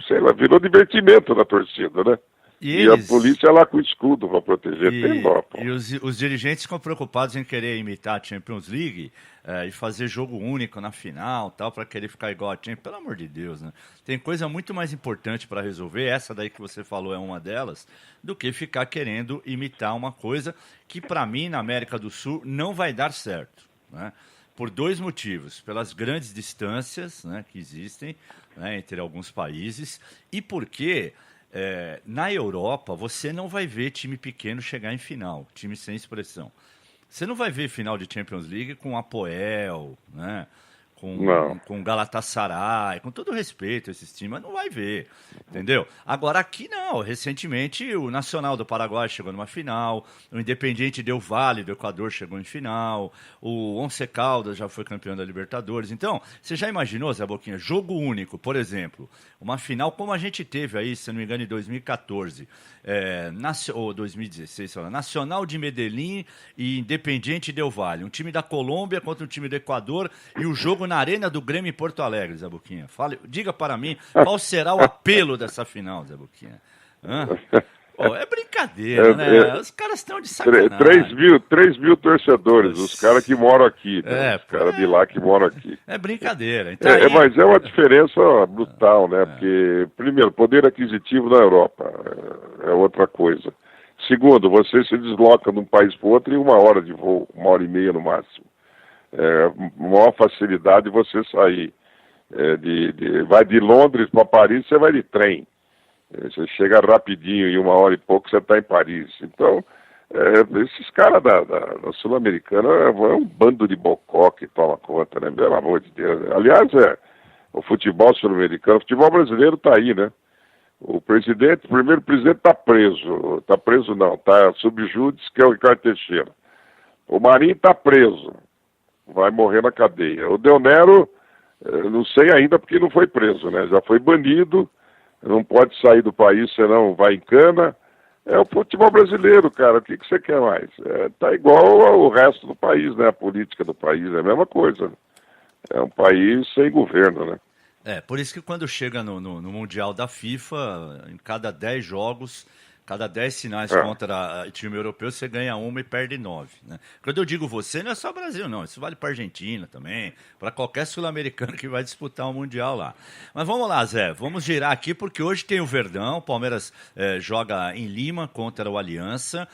Sei lá, virou divertimento da torcida, né? E a polícia lá com o escudo para proteger. Tem dó, pô. E os dirigentes ficam preocupados em querer imitar a Champions League e fazer jogo único na final, tal, para querer ficar igual a Champions. Pelo amor de Deus, né? Tem coisa muito mais importante para resolver, essa daí que você falou é uma delas, do que ficar querendo imitar uma coisa que, para mim, na América do Sul, não vai dar certo, né? Por 2 motivos. Pelas grandes distâncias, né, que existem, né, entre alguns países, e porque na Europa você não vai ver time pequeno chegar em final, time sem expressão. Você não vai ver final de Champions League com Apoel, né, com Galatasaray, com todo respeito a esses times, mas não vai ver, entendeu? Agora aqui não, recentemente o Nacional do Paraguai chegou numa final, o Independiente Del Valle do Equador chegou em final, o Once Caldas já foi campeão da Libertadores. Então, você já imaginou, Zé Boquinha, jogo único, por exemplo, uma final como a gente teve aí, se não me engano, em 2014, ou 2016, sei lá, Nacional de Medellín e Independiente Del Valle, um time da Colômbia contra um time do Equador, e o jogo na Arena do Grêmio em Porto Alegre, Zé Boquinha. Diga para mim qual será o apelo dessa final, Zé Boquinha. É brincadeira, né? Os caras estão de sacanagem. 3 mil torcedores, os caras que moram aqui, né? Os caras de lá que moram aqui. É brincadeira. Então, mas é uma diferença brutal, né? Porque, primeiro, poder aquisitivo na Europa é outra coisa. Segundo, você se desloca de um país para o outro em 1 hora de voo, 1h30 no máximo. Maior facilidade você sair. Vai de Londres para Paris, você vai de trem. Você chega rapidinho, em 1 hora e pouco você está em Paris. Então, esses caras da Sul-Americana é um bando de bocó que toma conta, né? Pelo amor de Deus. Aliás, o futebol sul-americano, o futebol brasileiro está aí, né? O primeiro presidente está preso. Está preso não, está subjúdice, que é o Ricardo Teixeira. O Marinho está preso. Vai morrer na cadeia. O Del Nero, não sei ainda porque não foi preso, né? Já foi banido não pode sair do país, senão vai em cana. É o futebol brasileiro, cara, o que você quer mais? Tá igual ao resto do país, né? A política do país é a mesma coisa. É um país sem governo, né? Por isso que quando chega no Mundial da FIFA, em cada 10 jogos, cada 10 sinais contra o time europeu, você ganha uma e perde 9. Né? Quando eu digo você, não é só Brasil, não. Isso vale para Argentina também, para qualquer sul-americano que vai disputar o Mundial lá. Mas vamos lá, Zé, vamos girar aqui, porque hoje tem o Verdão. O Palmeiras joga em Lima contra o Aliança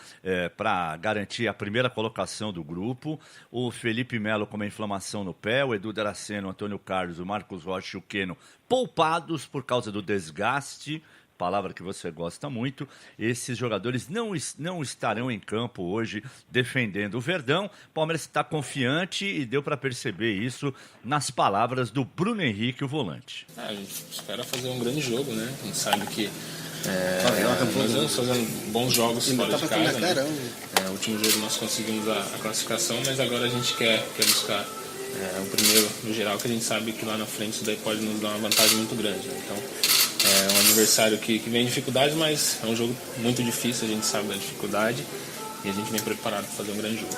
para garantir a primeira colocação do grupo. O Felipe Melo com uma inflamação no pé, o Edu Draceno, o Antônio Carlos, o Marcos Rocha e o Keno poupados por causa do desgaste, palavra que você gosta muito. Esses jogadores não estarão em campo hoje defendendo o Verdão. O Palmeiras está confiante e deu para perceber isso nas palavras do Bruno Henrique, o volante. A gente espera fazer um grande jogo, né? A gente sabe que nós vamos fazendo bons jogos fora de casa, né? O último jogo nós conseguimos a classificação, mas agora a gente quer buscar o primeiro no geral, que a gente sabe que lá na frente isso daí pode nos dar uma vantagem muito grande, né? Então é um adversário que vem em dificuldade, mas é um jogo muito difícil, a gente sabe da dificuldade e a gente vem preparado para fazer um grande jogo.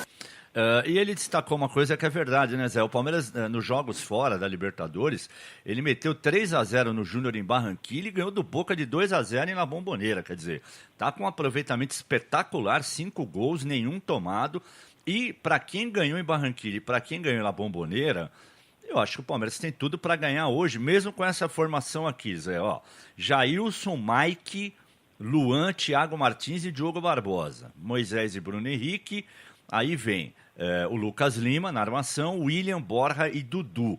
E ele destacou uma coisa que é verdade, né, Zé? O Palmeiras, nos jogos fora da Libertadores, ele meteu 3-0 no Júnior em Barranquilla e ganhou do Boca de 2-0 em La Bombonera. Quer dizer, tá com um aproveitamento espetacular, 5 gols, nenhum tomado. E para quem ganhou em Barranquilla e para quem ganhou em La Bombonera, eu acho que o Palmeiras tem tudo para ganhar hoje, mesmo com essa formação aqui, Zé. Ó, Jailson, Mike, Luan, Thiago Martins e Diogo Barbosa. Moisés e Bruno Henrique. Aí vem o Lucas Lima na armação, William, Borja e Dudu.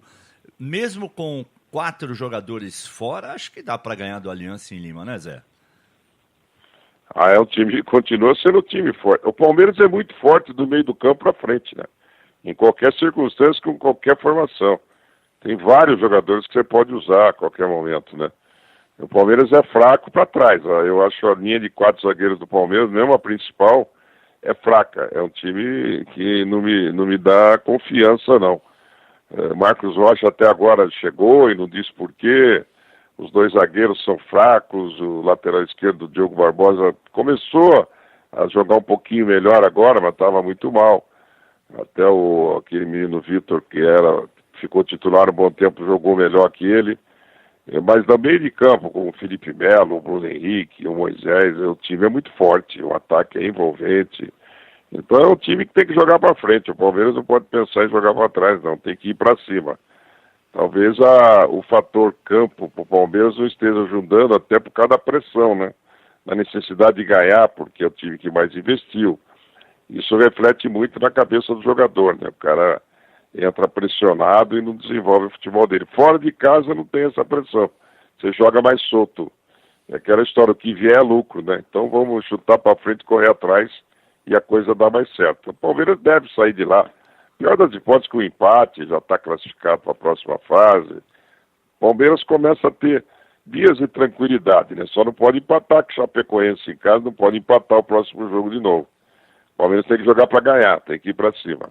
Mesmo com 4 jogadores fora, acho que dá para ganhar do Aliança em Lima, né, Zé? É um time que continua sendo um time forte. O Palmeiras é muito forte do meio do campo para frente, né? Em qualquer circunstância, com qualquer formação. Tem vários jogadores que você pode usar a qualquer momento, né? O Palmeiras é fraco para trás. Eu acho a linha de 4 zagueiros do Palmeiras, mesmo a principal, é fraca. É um time que não me dá confiança, não. Marcos Rocha até agora chegou e não disse por quê. Os 2 zagueiros são fracos. O lateral esquerdo, o Diogo Barbosa, começou a jogar um pouquinho melhor agora, mas estava muito mal. Até aquele menino Vitor, que ficou titular um bom tempo, jogou melhor que ele. Mas no meio de campo, com o Felipe Melo, o Bruno Henrique, o Moisés, o time é muito forte, o ataque é envolvente. Então é um time que tem que jogar para frente. O Palmeiras não pode pensar em jogar para trás, não. Tem que ir para cima. Talvez o fator campo para o Palmeiras não esteja ajudando, até por causa da pressão, né? Da necessidade de ganhar, porque é o time que mais investiu. Isso reflete muito na cabeça do jogador, né? O cara entra pressionado e não desenvolve o futebol dele. Fora de casa não tem essa pressão. Você joga mais solto. É aquela história, o que vier é lucro, né? Então vamos chutar para frente, correr atrás e a coisa dá mais certo. O Palmeiras deve sair de lá. Pior das hipóteses, com o empate, já está classificado para a próxima fase. O Palmeiras começa a ter dias de tranquilidade, né? Só não pode empatar com o Chapecoense em casa, não pode empatar o próximo jogo de novo. O Palmeiras tem que jogar para ganhar, tem que ir para cima.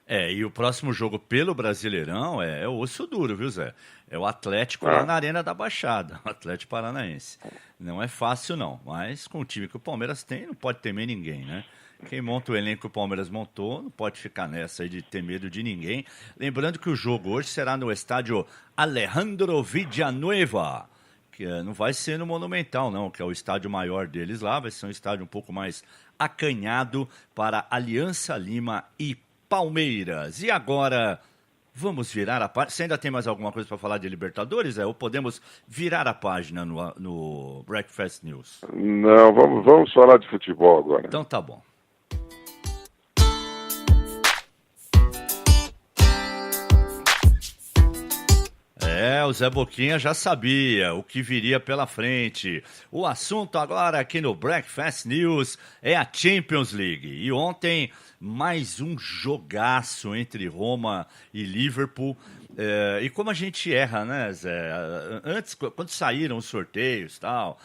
E o próximo jogo pelo Brasileirão é osso duro, viu, Zé? É o Atlético lá na Arena da Baixada, o Atlético Paranaense. Não é fácil, não, mas com o time que o Palmeiras tem, não pode temer ninguém, né? Quem monta o elenco que o Palmeiras montou não pode ficar nessa aí de ter medo de ninguém. Lembrando que o jogo hoje será no estádio Alejandro Villanueva, que não vai ser no Monumental, não, que é o estádio maior deles lá, vai ser um estádio um pouco mais acanhado para Aliança Lima e Palmeiras. E agora, vamos virar a página. Você ainda tem mais alguma coisa para falar de Libertadores, ou podemos virar a página no Breakfast News? Não, vamos falar de futebol agora. Então tá bom. O Zé Boquinha já sabia o que viria pela frente. O assunto agora aqui no Breakfast News é a Champions League. E ontem, mais um jogaço entre Roma e Liverpool. E como a gente erra, né, Zé? Antes, quando saíram os sorteios e tal,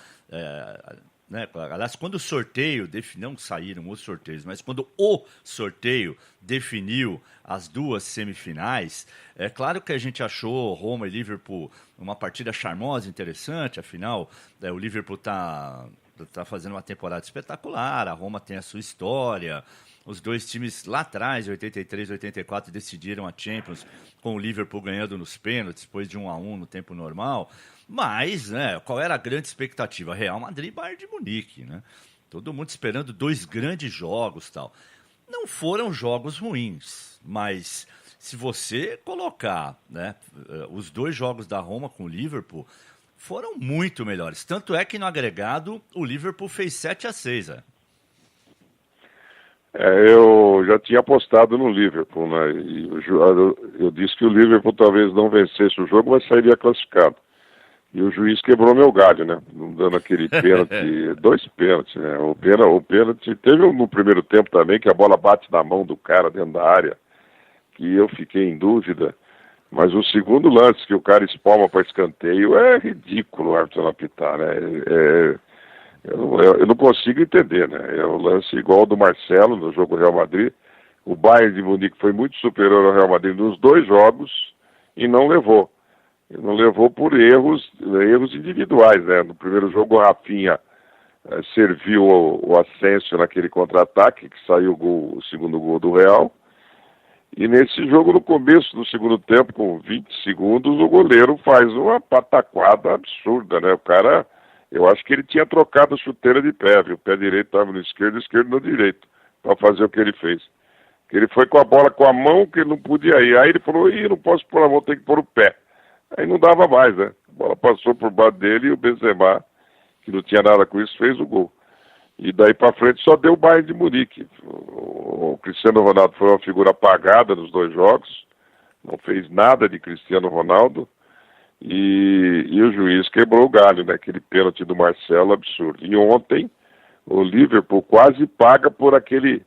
né? Aliás, quando o sorteio não saíram os sorteios, mas quando o sorteio definiu as duas semifinais, é claro que a gente achou Roma e Liverpool uma partida charmosa, interessante, afinal, o Liverpool está fazendo uma temporada espetacular, a Roma tem a sua história. Os dois times lá atrás, 83 e 84, decidiram a Champions com o Liverpool ganhando nos pênaltis, depois de 1-1 no tempo normal. Mas, né, qual era a grande expectativa? Real Madrid e Bayern de Munique, né? Todo mundo esperando dois grandes jogos e tal. Não foram jogos ruins, mas se você colocar, né, os dois jogos da Roma com o Liverpool, foram muito melhores. Tanto é que no agregado o Liverpool fez 7-6, né? Eu já tinha apostado no Liverpool, né? E eu disse que o Liverpool talvez não vencesse o jogo, mas sairia classificado. E o juiz quebrou meu galho, né? Não dando aquele pênalti, 2 pênaltis, né? O pênalti teve no primeiro tempo também, que a bola bate na mão do cara dentro da área, que eu fiquei em dúvida. Mas o segundo lance, que o cara espalma para escanteio, é ridículo o árbitro não apitar, né? Eu não consigo entender, né? É um lance igual ao do Marcelo no jogo Real Madrid. O Bayern de Munique foi muito superior ao Real Madrid nos 2 jogos e não levou. Não levou por erros individuais, né? No primeiro jogo o Rafinha serviu o Asensio naquele contra-ataque, que saiu o segundo gol do Real. E nesse jogo, no começo do segundo tempo, com 20 segundos, o goleiro faz uma pataquada absurda, né? O cara, eu acho que ele tinha trocado a chuteira de pé, viu? O pé direito estava no esquerdo, o esquerdo no direito, para fazer o que ele fez. Que ele foi com a bola com a mão, que ele não podia ir. Aí ele falou, não posso pôr a mão, tem que pôr o pé. Aí não dava mais, né? A bola passou por baixo dele e o Benzema, que não tinha nada com isso, fez o gol. E daí para frente só deu o Bayern de Munique. O Cristiano Ronaldo foi uma figura apagada nos 2 jogos, não fez nada de Cristiano Ronaldo, e o juiz quebrou o galho, né? Aquele pênalti do Marcelo absurdo. E ontem o Liverpool quase paga por aquele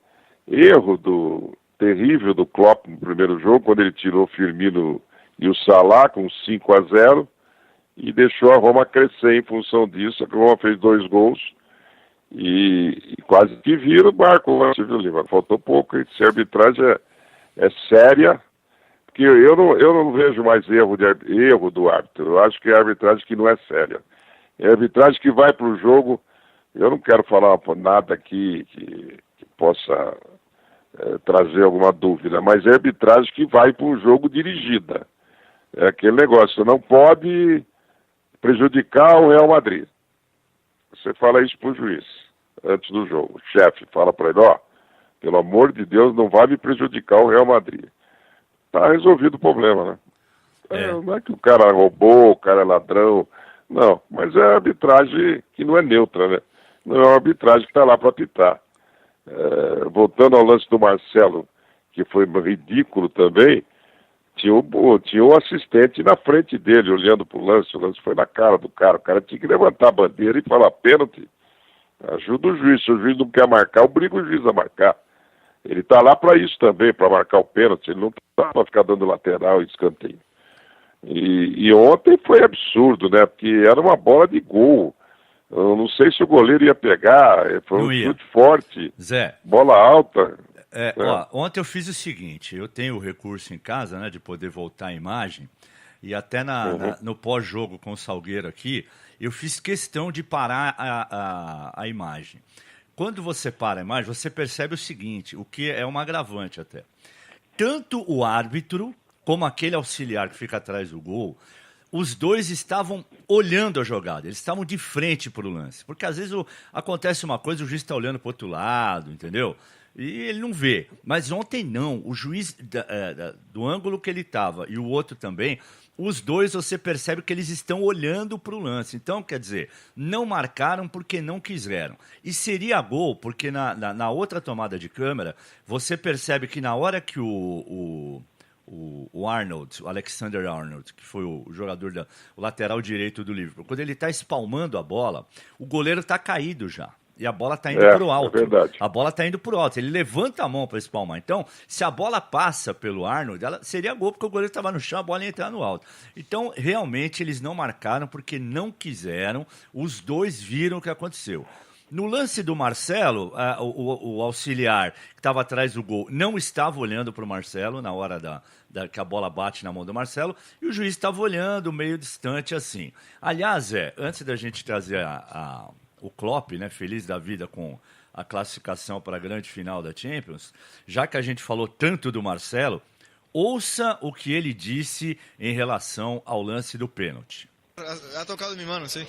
erro terrível do Klopp no primeiro jogo, quando ele tirou o Firmino e o Salah com 5-0 e deixou a Roma crescer em função disso. A Roma fez 2 gols e quase que vira o barco lá, viu, Lima? Faltou pouco. Se a arbitragem é séria, porque eu não vejo mais erro do árbitro. Eu acho que é a arbitragem que não é séria. É a arbitragem que vai para o jogo. Eu não quero falar nada aqui que possa trazer alguma dúvida, mas é a arbitragem que vai para um jogo dirigida. É aquele negócio, você não pode prejudicar o Real Madrid. Você fala isso para o juiz, antes do jogo. O chefe fala para ele, pelo amor de Deus, não vai me prejudicar o Real Madrid. Tá resolvido o problema, né? Não é que o cara roubou, o cara é ladrão, não. Mas é a arbitragem que não é neutra, né? Não é uma arbitragem que está lá para apitar. Voltando ao lance do Marcelo, que foi ridículo também, tinha o assistente na frente dele, olhando pro lance. O lance foi na cara do cara. O cara tinha que levantar a bandeira e falar pênalti. Ajuda o juiz. Se o juiz não quer marcar, obriga o juiz a marcar. Ele está lá para isso também, para marcar o pênalti. Ele não está para ficar dando lateral e escanteio. E ontem foi absurdo, né? Porque era uma bola de gol. Eu não sei se o goleiro ia pegar. Foi um chute forte. Zé. Bola alta. Ontem eu fiz o seguinte, eu tenho o recurso em casa, né, de poder voltar a imagem, e até no pós-jogo com o Salgueiro aqui, eu fiz questão de parar a imagem. Quando você para a imagem, você percebe o seguinte, o que é um agravante até. Tanto o árbitro, como aquele auxiliar que fica atrás do gol, os dois estavam olhando a jogada, eles estavam de frente para o lance. Porque às vezes acontece uma coisa, o juiz está olhando para o outro lado, entendeu? E ele não vê. Mas ontem não. O juiz, do ângulo que ele estava e o outro também, os dois você percebe que eles estão olhando para o lance. Então, quer dizer, não marcaram porque não quiseram. E seria gol, porque na outra tomada de câmera, você percebe que na hora que o Arnold, o Alexander Arnold, que foi o jogador, o lateral direito do Liverpool, quando ele está espalmando a bola, o goleiro está caído já. E a bola está indo para o alto. É verdade. A bola está indo para o alto. Ele levanta a mão para espalmar. Então, se a bola passa pelo Arnold, seria gol, porque o goleiro estava no chão, a bola ia entrar no alto. Então, realmente, eles não marcaram porque não quiseram. Os dois viram o que aconteceu. No lance do Marcelo, o auxiliar que estava atrás do gol não estava olhando para o Marcelo na hora que a bola bate na mão do Marcelo, e o juiz estava olhando meio distante assim. Aliás, antes da gente trazer o Klopp, né, feliz da vida com a classificação para a grande final da Champions, já que a gente falou tanto do Marcelo, ouça o que ele disse em relação ao lance do pênalti. Ha tocado mi mano, sí.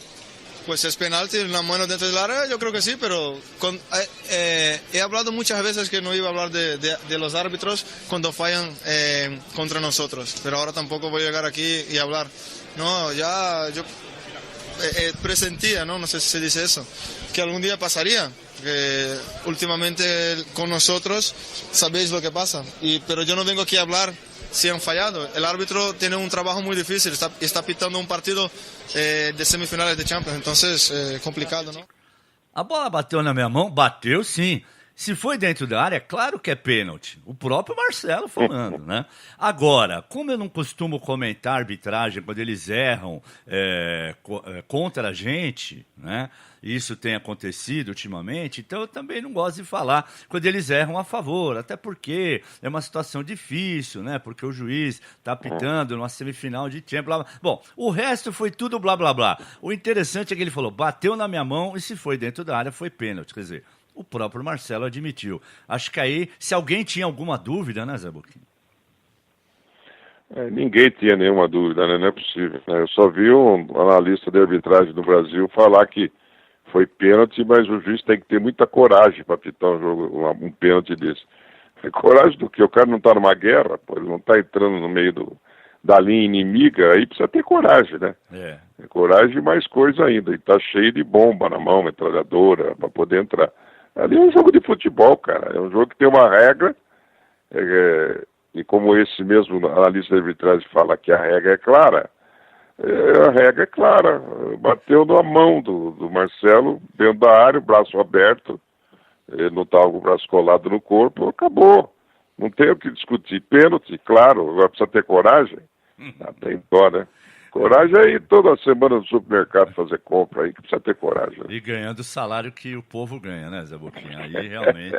Pues es penalti, una mano dentro del área, yo creo que sí, pero he hablado muchas veces que no iba a hablar de los árbitros cuando fallan contra nosotros, pero ahora tampoco voy a llegar aquí y hablar. No, ya yo presentía, ¿no? No sé si se dice eso, que algún día pasaría. Que últimamente con nosotros sabéis lo que pasa, pero yo no vengo aquí a hablar si han fallado. El árbitro tiene un trabajo muy difícil, está pitando un partido de semifinales de Champions, entonces complicado, ¿no? A bola bateu na minha mão? Bateu sim. Se foi dentro da área, claro que é pênalti. O próprio Marcelo falando, né? Agora, como eu não costumo comentar arbitragem quando eles erram contra a gente, né? Isso tem acontecido ultimamente, então eu também não gosto de falar quando eles erram a favor, até porque é uma situação difícil, né? Porque o juiz está apitando numa semifinal de Champions, blá, blá. Bom, o resto foi tudo blá, blá, blá. O interessante é que ele falou, bateu na minha mão e se foi dentro da área foi pênalti, quer dizer, o próprio Marcelo admitiu. Acho que aí, se alguém tinha alguma dúvida, né, Zé Boquinha? Ninguém tinha nenhuma dúvida, né? Não é possível. Né? Eu só vi um analista de arbitragem do Brasil falar que foi pênalti, mas o juiz tem que ter muita coragem para pitar um jogo, um pênalti desse. Coragem do quê? O cara não está numa guerra, pô, ele não está entrando no meio da linha inimiga, aí precisa ter coragem, né? Coragem e mais coisa ainda. E tá cheio de bomba na mão, metralhadora, para poder entrar. Ali é um jogo de futebol, cara. É um jogo que tem uma regra, e como esse mesmo analista de arbitragem fala que a regra é clara, a regra é clara. Bateu na mão do Marcelo, dentro da área, o braço aberto, ele não estava com o braço colado no corpo, acabou. Não tem o que discutir. Pênalti, claro, agora precisa ter coragem. Tem dó, né? Coragem é ir toda semana no supermercado fazer compra aí, que precisa ter coragem. Né? E ganhando o salário que o povo ganha, né, Zé Boquinha? Aí realmente...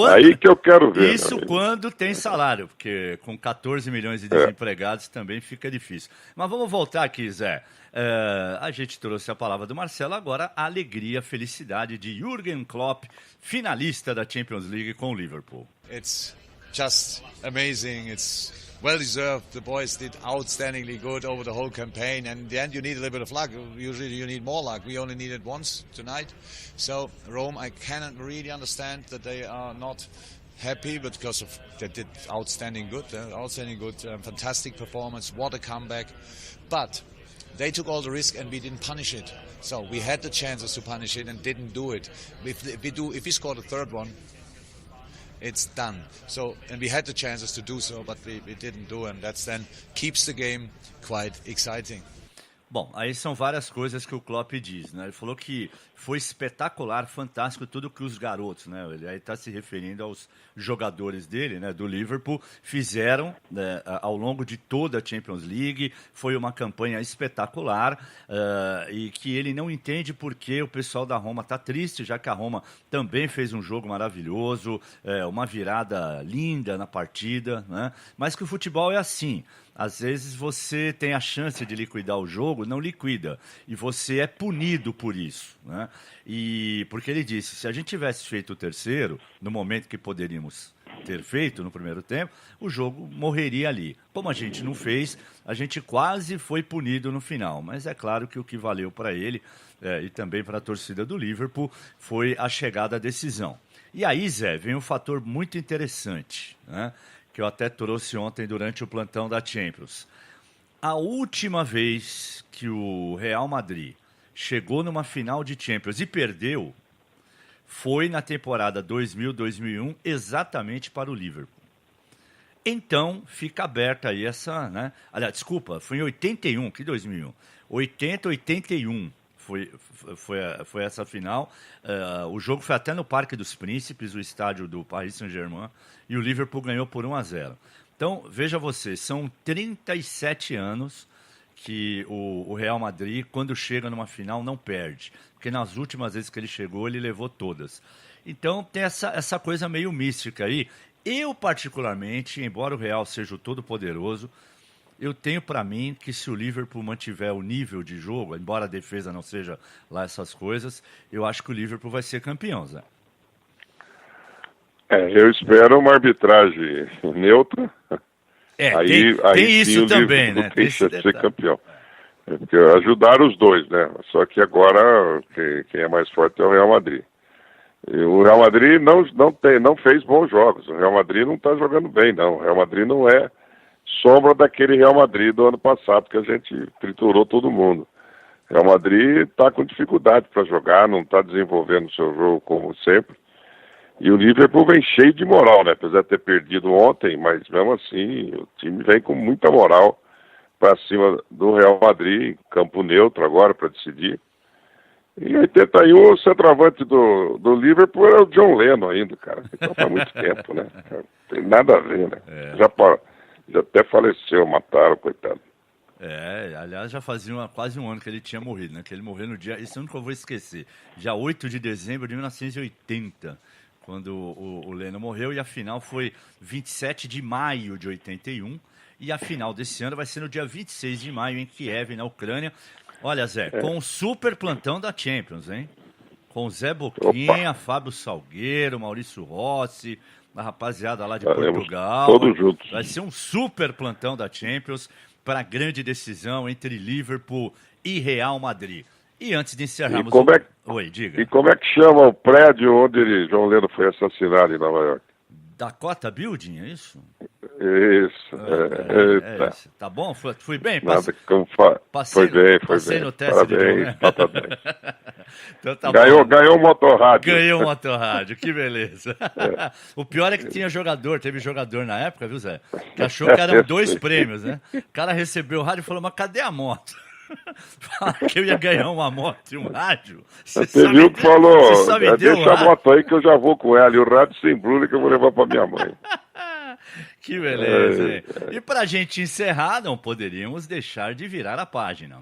Aí que eu quero ver. Isso quando tem salário, porque com 14 milhões de desempregados também fica difícil. Mas vamos voltar aqui, Zé. A gente trouxe a palavra do Marcelo, agora a alegria, a felicidade de Jürgen Klopp, finalista da Champions League com o Liverpool. It's just amazing. It's well deserved. The boys did outstandingly good over the whole campaign, and in the end you need a little bit of luck. Usually you need more luck. We only need it once tonight. So Rome, I cannot really understand that they are not happy, but because of they did outstanding good, fantastic performance. What a comeback! But they took all the risk and we didn't punish it. So we had the chances to punish it and didn't do it. If we scored a third one, it's done. So, and we had the chances to do so, but we didn't do, and that's then keeps the game quite exciting. Bom, aí são várias coisas que o Klopp diz, né? Ele falou que foi espetacular, fantástico tudo que os garotos, né? Ele aí está se referindo aos jogadores dele, né? Do Liverpool, fizeram, né, ao longo de toda a Champions League. Foi uma campanha espetacular e que ele não entende por que o pessoal da Roma está triste, já que a Roma também fez um jogo maravilhoso, uma virada linda na partida, né? Mas que o futebol é assim. Às vezes você tem a chance de liquidar o jogo, não liquida. E você é punido por isso, né? E porque ele disse, se a gente tivesse feito o terceiro, no momento que poderíamos ter feito no primeiro tempo, o jogo morreria ali. Como a gente não fez, a gente quase foi punido no final. Mas é claro que o que valeu para ele e também para a torcida do Liverpool foi a chegada à decisão. E aí, Zé, vem um fator muito interessante, né? Que eu até trouxe ontem durante o plantão da Champions. A última vez que o Real Madrid chegou numa final de Champions e perdeu foi na temporada 2000-2001, exatamente para o Liverpool. Então, fica aberta aí essa, né? Aliás, desculpa, foi em 81, que 2001? 80-81 foi essa final. O jogo foi até no Parque dos Príncipes, o estádio do Paris Saint-Germain, e o Liverpool ganhou por 1-0. Então, veja você, são 37 anos que o Real Madrid, quando chega numa final, não perde. Porque nas últimas vezes que ele chegou, ele levou todas. Então tem essa coisa meio mística aí. Eu, particularmente, embora o Real seja o todo-poderoso, eu tenho para mim que se o Liverpool mantiver o nível de jogo, embora a defesa não seja lá essas coisas, eu acho que o Liverpool vai ser campeão, Zé. Eu espero uma arbitragem neutra. Tem isso também, né? Tem chance de ser campeão. Porque ajudaram os dois, né? Só que agora quem é mais forte é o Real Madrid. E o Real Madrid não fez bons jogos. O Real Madrid não está jogando bem, não. O Real Madrid não é sombra daquele Real Madrid do ano passado que a gente triturou todo mundo. O Real Madrid está com dificuldade para jogar, não está desenvolvendo o seu jogo como sempre. E o Liverpool vem cheio de moral, né? Apesar de ter perdido ontem, mas mesmo assim o time vem com muita moral para cima do Real Madrid, campo neutro agora para decidir. Em 81, o centroavante do Liverpool era o John Lennon ainda, cara. Então faz muito tempo, né? Não tem nada a ver, né? Já até faleceu, mataram, coitado. Aliás, já fazia quase um ano que ele tinha morrido, né? Que ele morreu no dia, isso eu nunca vou esquecer, dia 8 de dezembro de 1980, quando o Lennon morreu, e a final foi 27 de maio de 81, e a final desse ano vai ser no dia 26 de maio em Kiev, na Ucrânia. Olha, Zé, com o super plantão da Champions, hein? Com o Zé Boquinha, Fábio Salgueiro, Maurício Rossi, a rapaziada lá de Portugal. Todos juntos. Vai ser um super plantão da Champions para a grande decisão entre Liverpool e Real Madrid. E antes de encerrarmos... Oi, diga. E como é que chama o prédio onde João Lennon foi assassinado em Nova York? Dakota Building, é isso? Isso. Isso. Tá bom? Fui bem? Foi bem. Passei no teste de né? Então tá ganhou um motorrádio. Ganhou um motorrádio, que beleza. O pior é que teve jogador na época, viu, Zé? Que achou que eram 2 prêmios, né? O cara recebeu o rádio e falou, mas cadê a moto? Falaram que eu ia ganhar uma moto e um rádio. Você viu que falou, deixa a moto aí que eu já vou com ela. E o rádio sem embrulha que eu vou levar pra minha mãe. Que beleza, hein? E pra gente encerrar, não poderíamos deixar de virar a página.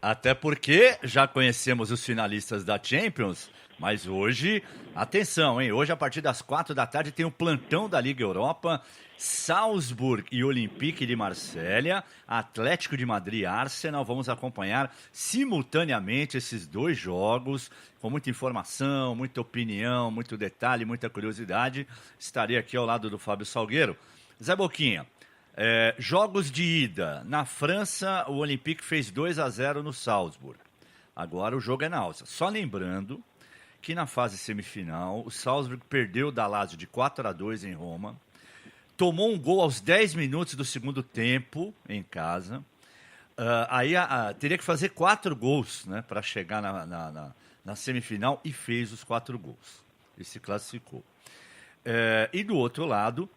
Até porque já conhecemos os finalistas da Champions, mas hoje, atenção, hein? Hoje, a partir das 4 da tarde, tem o plantão da Liga Europa, Salzburg e Olympique de Marselha, Atlético de Madrid e Arsenal. Vamos acompanhar simultaneamente esses 2 jogos, com muita informação, muita opinião, muito detalhe, muita curiosidade. Estarei aqui ao lado do Fábio Salgueiro. Zé Boquinha, jogos de ida. Na França, o Olympique fez 2-0 no Salzburg. Agora o jogo é na Áustria. Só lembrando que na fase semifinal, o Salzburg perdeu da Lazio de 4-2 em Roma, tomou um gol aos 10 minutos do segundo tempo em casa, teria que fazer 4 gols, né, para chegar na semifinal, e fez os 4 gols e se classificou. E do outro lado,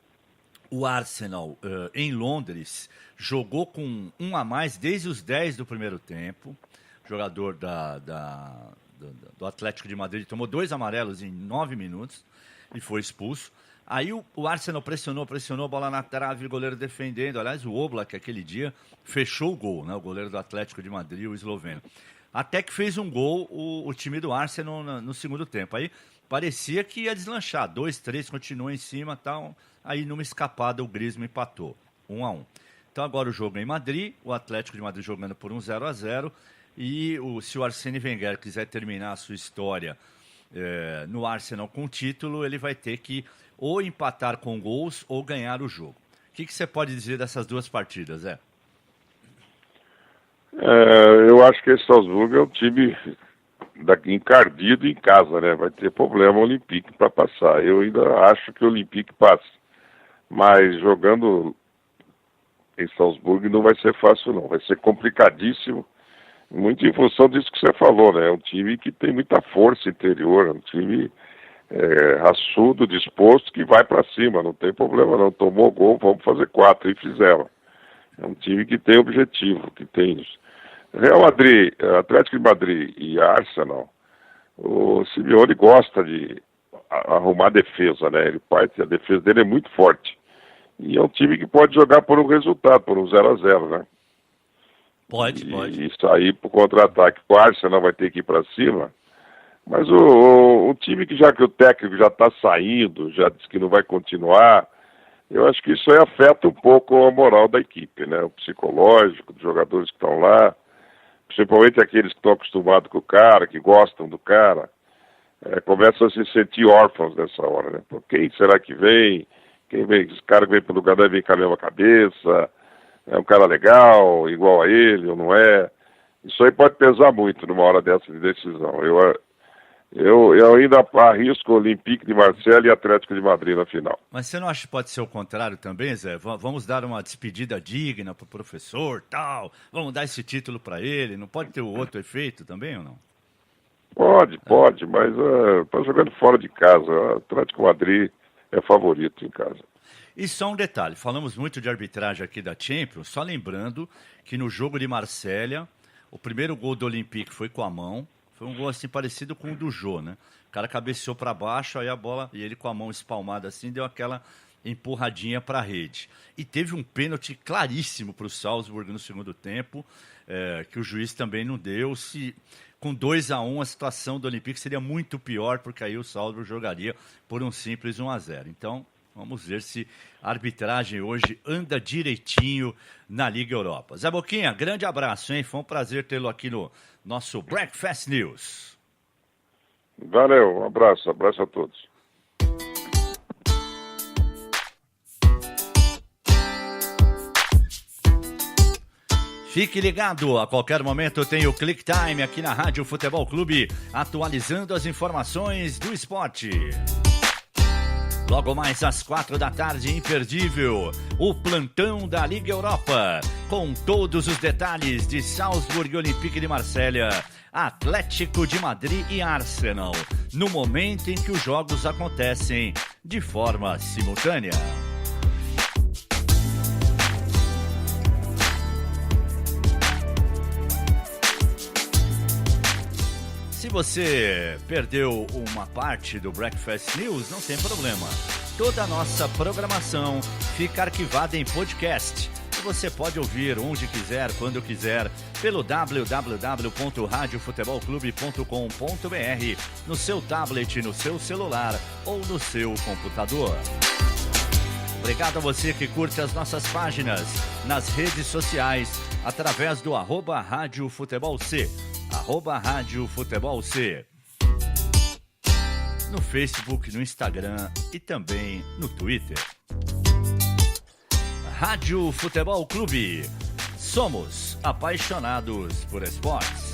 o Arsenal, em Londres, jogou com 1 a mais desde os 10 do primeiro tempo. Jogador do Atlético de Madrid tomou 2 amarelos em 9 minutos e foi expulso. Aí o Arsenal pressionou, bola na trave, o goleiro defendendo. Aliás, o Oblak, aquele dia, fechou o gol, né? O goleiro do Atlético de Madrid, o esloveno. Até que fez um gol o time do Arsenal no segundo tempo. Aí parecia que ia deslanchar. 2-3, continuou em cima e tal. Aí, numa escapada, o Griezmann empatou. 1-1. Então, agora o jogo é em Madrid. O Atlético de Madrid jogando por 0-0. E se o Arsène Wenger quiser terminar a sua história no Arsenal com título, ele vai ter que ou empatar com gols ou ganhar o jogo. O que você pode dizer dessas 2 partidas, Zé? Eu acho que esse Salzburg é um time encardido em casa, né? Vai ter problema o Olympique para passar. Eu ainda acho que o Olympique passa. Mas jogando em Salzburg não vai ser fácil, não. Vai ser complicadíssimo. Muito em função disso que você falou, né? É um time que tem muita força interior, é um time raçudo, disposto, que vai para cima, não tem problema não. Tomou gol, vamos fazer 4, e fizeram. É um time que tem objetivo, que tem isso. Real Madrid, Atlético de Madrid e Arsenal, o Simeone gosta de arrumar a defesa, né? A defesa dele é muito forte. E é um time que pode jogar por um resultado, por um 0-0, né? Pode. E sair pro contra-ataque. O Arsenal vai ter que ir para cima. Mas o time que o técnico já está saindo, já disse que não vai continuar, eu acho que isso aí afeta um pouco a moral da equipe, né? O psicológico dos jogadores que estão lá, principalmente aqueles que estão acostumados com o cara, que gostam do cara, começam a se sentir órfãos nessa hora, né? Por quem será que vem? Quem vem? Esse cara que vem pelo lugar deve vir com a mesma cabeça, é um cara legal, igual a ele, ou não é? Isso aí pode pesar muito numa hora dessa de decisão. Eu ainda arrisco o Olympique de Marseille e Atlético de Madrid na final. Mas você não acha que pode ser o contrário também, Zé? Vamos dar uma despedida digna pro professor, tal, vamos dar esse título para ele, não pode ter o outro efeito também ou não? Pode, mas tá jogando fora de casa, o Atlético de Madrid é favorito em casa. E só um detalhe, falamos muito de arbitragem aqui da Champions, só lembrando que no jogo de Marsella, o primeiro gol do Olympique foi com a mão, foi um gol assim parecido com o do Jô, né? O cara cabeceou para baixo, aí a bola, e ele com a mão espalmada assim, deu aquela empurradinha para a rede. E teve um pênalti claríssimo para o Salzburg no segundo tempo, que o juiz também não deu. Com 2-1 a situação do Olympique seria muito pior, porque aí o Salzburg jogaria por um simples 1-0. Então, vamos ver se a arbitragem hoje anda direitinho na Liga Europa. Zé Boquinha, grande abraço, hein? Foi um prazer tê-lo aqui no nosso Breakfast News. Valeu, um abraço a todos. Fique ligado, a qualquer momento tem o Click Time aqui na Rádio Futebol Clube, atualizando as informações do esporte. Logo mais às 4 da tarde, imperdível, o plantão da Liga Europa, com todos os detalhes de Salzburg e Olympique de Marselha, Atlético de Madrid e Arsenal, no momento em que os jogos acontecem de forma simultânea. Se você perdeu uma parte do Breakfast News, não tem problema. Toda a nossa programação fica arquivada em podcast. E você pode ouvir onde quiser, quando quiser, pelo www.radiofutebolclube.com.br, no seu tablet, no seu celular ou no seu computador. Obrigado a você que curte as nossas páginas nas redes sociais através do @RádioFutebolC. @Rádio Futebol C, no Facebook, no Instagram e também no Twitter. Rádio Futebol Clube. Somos apaixonados por esportes.